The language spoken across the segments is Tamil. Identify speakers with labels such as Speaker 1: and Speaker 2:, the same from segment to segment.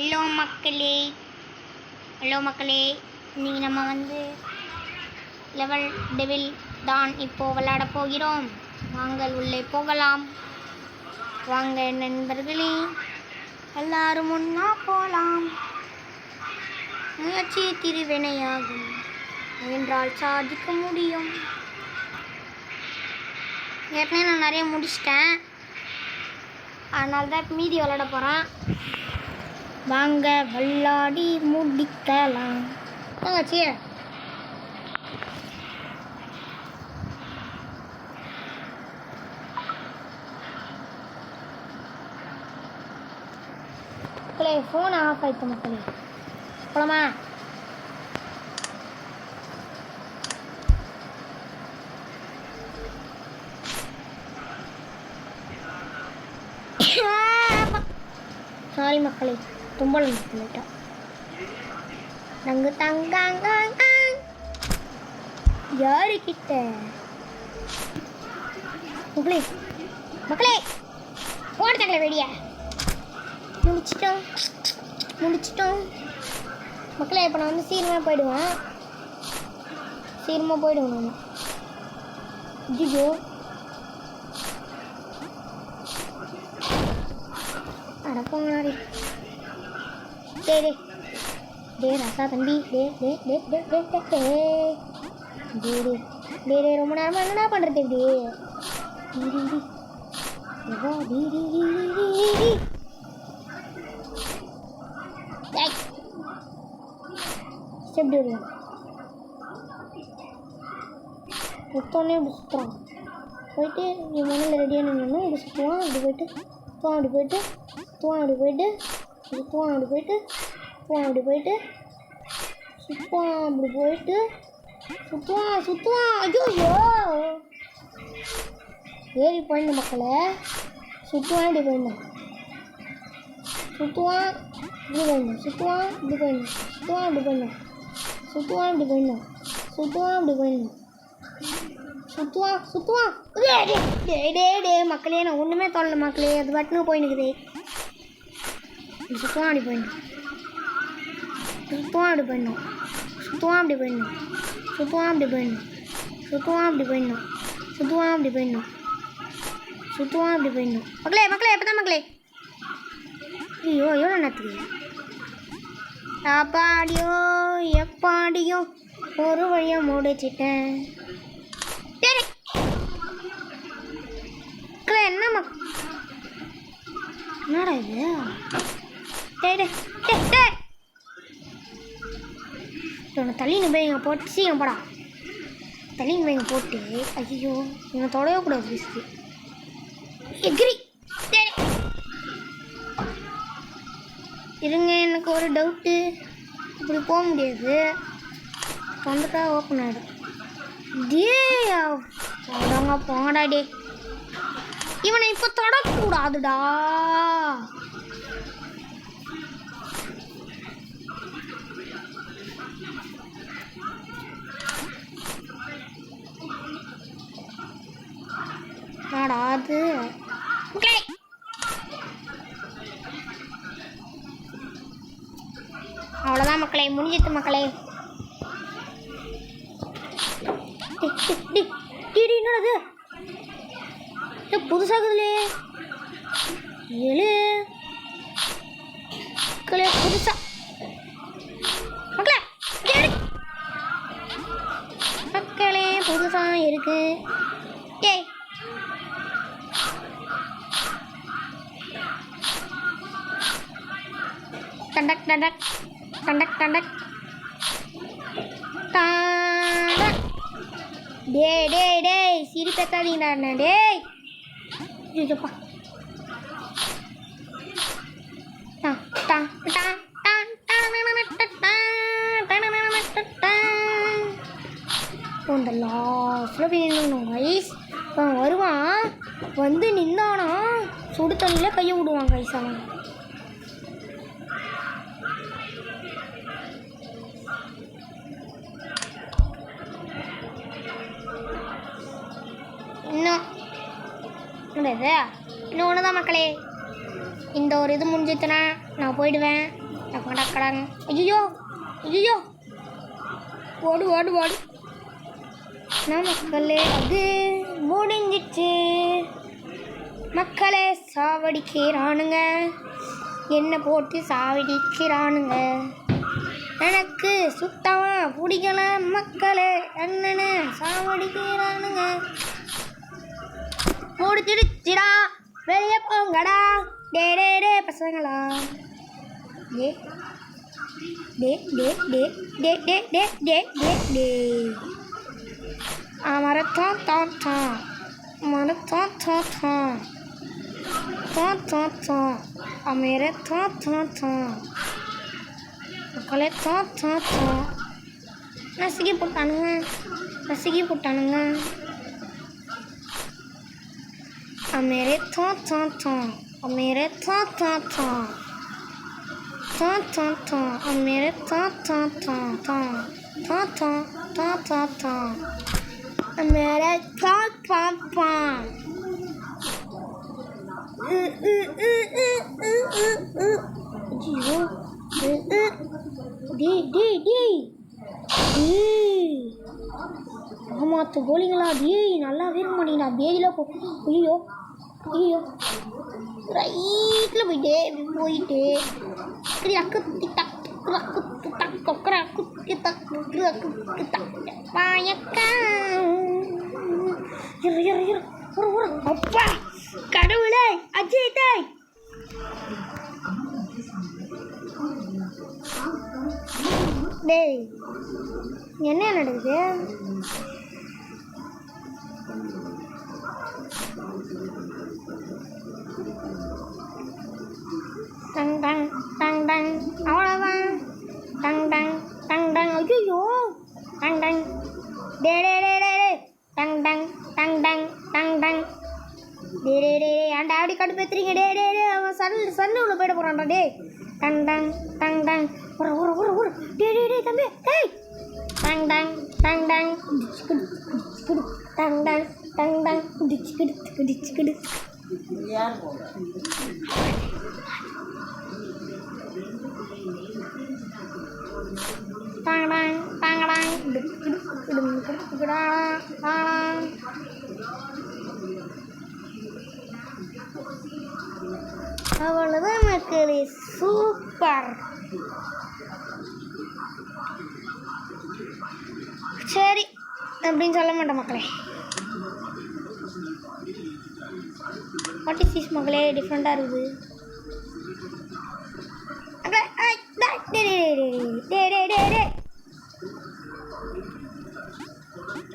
Speaker 1: ஹலோ மக்களே, இன்றைக்கி நம்ம லெவல் டெவில் தான் இப்போது விளையாட போகிறோம். நாங்கள் உள்ளே போகலாம். வாங்க நண்பர்களே, எல்லாரும் ஒன்றா போகலாம். முயற்சி திருவினையாகும், என்றால் சாதிக்க முடியும். ஏற்கனவே நான் நிறைய முடிச்சிட்டேன், அதனால தான் இப்போ மீதி விளையாட போகிறேன். வாங்க விளையாடி முடிக்கலாம். தங்கச்சி மக்களே, ஃபோன் ஆஃப் ஆயிடுச்சு மக்களே. போலாமா? சாரி மக்களே, தும்பல் லைட்டா நங்கு தங்காங்க யாருக்கிட்ட மக்களே போடுத்தாங்களே வெடிய முடிச்சிட்டோம் மக்களே. இப்போ நான் சீக்கிரமாக போயிடுவேன். நான் ஐயோ அடப்போங்க. டே ராசா தம்பி, டே ரொம்ப நேரமாக என்னடா பண்ணுறது இப்படி? எப்படி வருவோம் சுத்தோன்னே இப்படி சுற்றுறான். போயிட்டு நீ மண்ணில் ரெடியாக நின்று இப்படி சுற்றுவான். அப்படி போயிட்டு சுற்றுவான், அப்படி போயிட்டு சுற்றுவான், அப்படி போயிட்டு சுற்றுவான், அப்படி போயிட்டு சுற்றுவான், அப்படி போயிட்டு சுற்றுவான், அப்படி போயிட்டு சுற்றுவான். ஐயோ ஏறி போயிடணும் மக்களே. சுற்றுவான், இப்படி போயிடணும். சுற்றுவான், இப்படி போயிடணும். சுற்றுவான், இப்படி போயிடணும். சுற்றுவான், இப்படி போயிடணும். சுற்றுவான், இப்படி போயிடணும். சுற்றுவான், இப்படி போயிடணும். சுற்றுவான். டே மக்களே, நான் ஒன்றுமே தோணல மக்களே. அது பட்டுன்னு போயினுக்குது. சுற்றுவான், அப்படி போயிடணும். சுற்றுவான், அப்படி போயிடணும். சுற்றுவான், அப்படி போயிடணும். சுற்றுவான், அப்படி போயிடணும். சுற்றுவான், அப்படி போயிடணும். சுற்றுவான், அப்படி போயிடணும். சுற்றுவான், அப்படி போயிடணும். மக்களே எப்போ தான் மக்களே? ஐயோ எவ்வளோ நேரத்துக்கு? எப்பாடியோ ஒரு வழியாக முடிச்சிட்டேன். என்னடா இது? தள்ளின்னு போய் இங்கே போட்டு சீக்கிரம் போடா. தள்ளின்னு போய் இங்கே போட்டு ஐயோ இவனை தொடயக்கூடாது. பிஸ்கு எகிரி இருங்க, எனக்கு ஒரு டவுட்டு. இப்படி போக முடியாது, வந்துட்டா ஓப்பன் ஆகிடும். டேங்க போங்கடா டே. இவனை இப்போ தொடக்கூடாதுடா. அது அவ்வளோதான் மக்களே, முடிஞ்சிட்டு மக்களே. என்னது புதுசாகுதுலே? புதுசா மக்களே புதுசா இருக்கு. ஏய் டண்டக் டேய் சிரிப்பேத்தாதீங்கடா டேய். ஐயோப்பா இந்த லாஸ்ட்டில் வேணும் கைஸ். வருவான், வந்து நின்னானா சுடு தண்ணியில் கையை விடுவான் கைஸ். அவன் இன்னும் ஒன்று தான் மக்களே. இந்த ஒரு இது முடிஞ்சிச்சுன்னா நான் போயிடுவேன். டக்கடக்கடாங்க. ஐயோ ஐயோ, ஓடு ஓடு ஓடு. மக்களே அது முடிஞ்சிச்சு. மக்களே சாவடிக்கிறானுங்க, என்ன போட்டு சாவடிக்கிறானுங்க. எனக்கு சுத்தமாக பிடிக்கல மக்களே, என்னன்னு சாவடிக்கிறானுங்க. முடிச்சிடுச்சிடா, வெளியே போங்கடா டே டே டே பசங்களா. டே டே டே டே டே டே டே டே டே டே மரத்தான் தான் தான் மரத்தான் தான் தான் தான் தான் தான் மேரே தான் தான் தான் மக்களே தான் தான் தான். நசுக்கி போட்டானுங்க, நசுக்கி போட்டானுங்க. मेरे था मेरे था मेरे था मेरे ஆமாத்து போலிங்களா? நல்லா வீர மாட்டீங்களா? பேஜில் போ. ஐயோ ஐயோ, ரைட்டில் போயிட்டு அப்பா கடவுளே, அஜய் தாய். டேய் என்ன நடக்குது? டங் டங் டங் டங், அவ்வளோதான். டங் டங் டங் டங். ஐயோ டங் டங் டே டே டே டே டே டங் டங் டங் டங் டங் டங் டே டே டே. ஏன்டா அப்படி கடுப்பேத்துறீங்க? டே டே டே, அவன் சன்னு உள்ள போயிட போகிறான்டா. டே டங் டங் டங் டங் ஒரு ஒரு ஒரு ஒரு டே டே டே தம்பி டேய். டங் டங் டங் டங் டங் டங் டங் டங் குடிச்சுக்கிடு. டாங்கடாங் டாங்கடாங் அவ்வளோதான் மக்களே, சூப்பர். சரி அப்படின்னு சொல்ல மாட்டேன் மக்களே. வாட் இஸ் திஸ் மக்களே? டிஃப்ரெண்ட்டாக இருக்குது.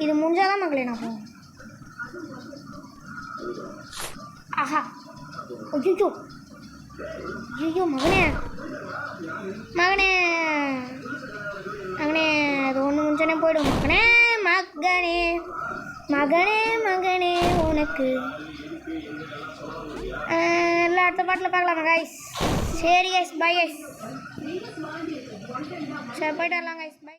Speaker 1: இது முடிஞ்சாதான் மக்களே நான் போவேன். ஆஹா, ஐயோ ஐயோ மகனே மகனே மகனே, அது ஒன்று முடிஞ்சோடனே போய்டும் மகனே. மகனே மகனே மகனே உனக்கு எல்லாம் அடுத்த பாட்டில் பார்க்கலாமா கைஸ்? சரி கைஸ், பை கைஸ். சரி போய்ட்டு வரலாம் கைஸ், பை.